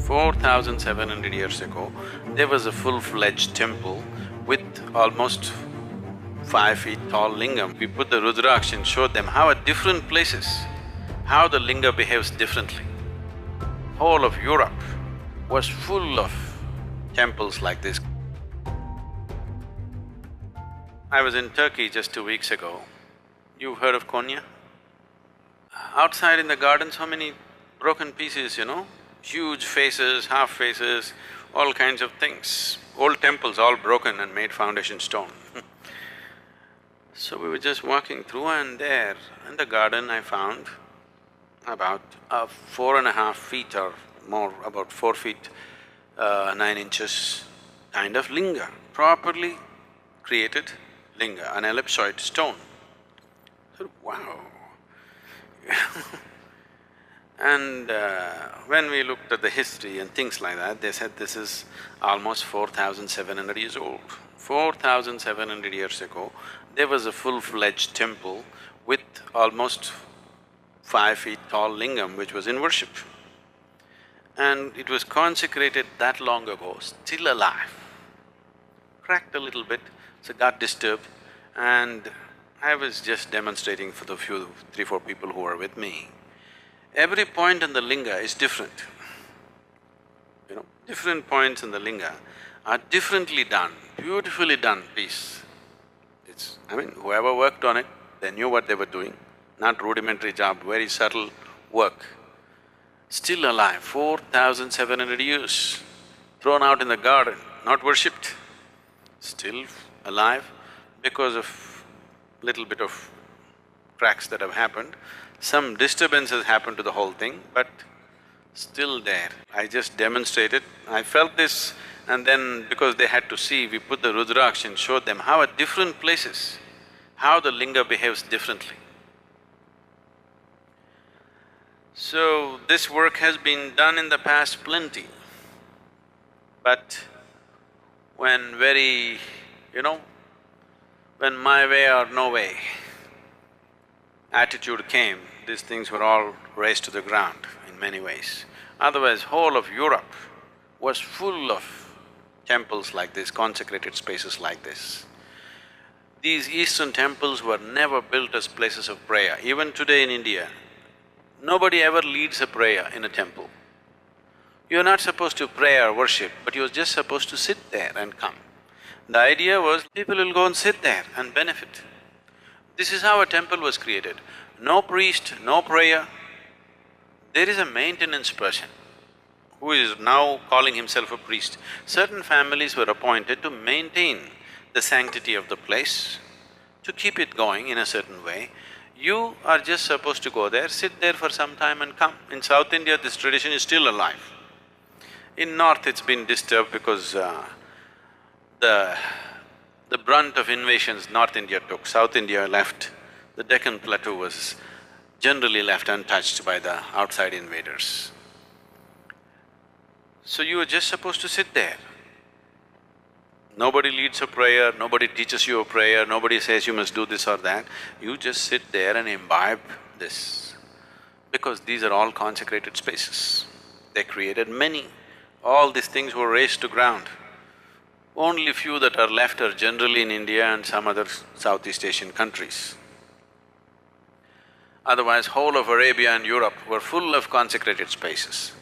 4,700 years ago, there was a full-fledged temple with almost 5 feet tall lingam. We put the Rudraksh and showed them how at different places, how the linga behaves differently. Whole of Europe was full of temples like this. I was in Turkey just 2 weeks ago. You've heard of Konya? Outside in the garden, so many broken pieces, huge faces, half faces, all kinds of things. Old temples all broken and made foundation stone. So we were just walking through and there in the garden I found about 4.5 feet or more, about 4 feet 9 inches kind of linga, properly created linga, an ellipsoid stone. So, wow. And when we looked at the history and things like that, they said this is almost 4,700 years old. 4,700 years ago, there was a full-fledged temple with almost 5 feet tall lingam which was in worship. And it was consecrated that long ago, still alive. Cracked a little bit, so got disturbed, and I was just demonstrating for the few, 3-4 people who were with me. Every point in the linga is different. Different points in the linga are differently done, beautifully done piece. Whoever worked on it, they knew what they were doing, not rudimentary job, very subtle work. Still alive, 4,700 years, thrown out in the garden, not worshipped, still alive because of little bit of cracks that have happened. Some disturbances happened to the whole thing, but still there. I just demonstrated, I felt this, and then because they had to see, we put the Rudraksh and showed them how at different places, how the linga behaves differently. So, this work has been done in the past plenty, but when when my way or no way attitude came, these things were all razed to the ground in many ways. Otherwise, whole of Europe was full of temples like this, consecrated spaces like this. These eastern temples were never built as places of prayer. Even today in India, nobody ever leads a prayer in a temple. You're not supposed to pray or worship, but you're just supposed to sit there and come. The idea was people will go and sit there and benefit. This is how a temple was created. No priest, no prayer. There is a maintenance person who is now calling himself a priest. Certain families were appointed to maintain the sanctity of the place, to keep it going in a certain way. You are just supposed to go there, sit there for some time and come. In South India, this tradition is still alive. In North, it's been disturbed because the brunt of invasions North India took, South India left. The Deccan Plateau was generally left untouched by the outside invaders. So you were just supposed to sit there. Nobody leads a prayer, nobody teaches you a prayer, nobody says you must do this or that. You just sit there and imbibe this, because these are all consecrated spaces. They created many. All these things were razed to ground. Only few that are left are generally in India and some other Southeast Asian countries. Otherwise, whole of Arabia and Europe were full of consecrated spaces.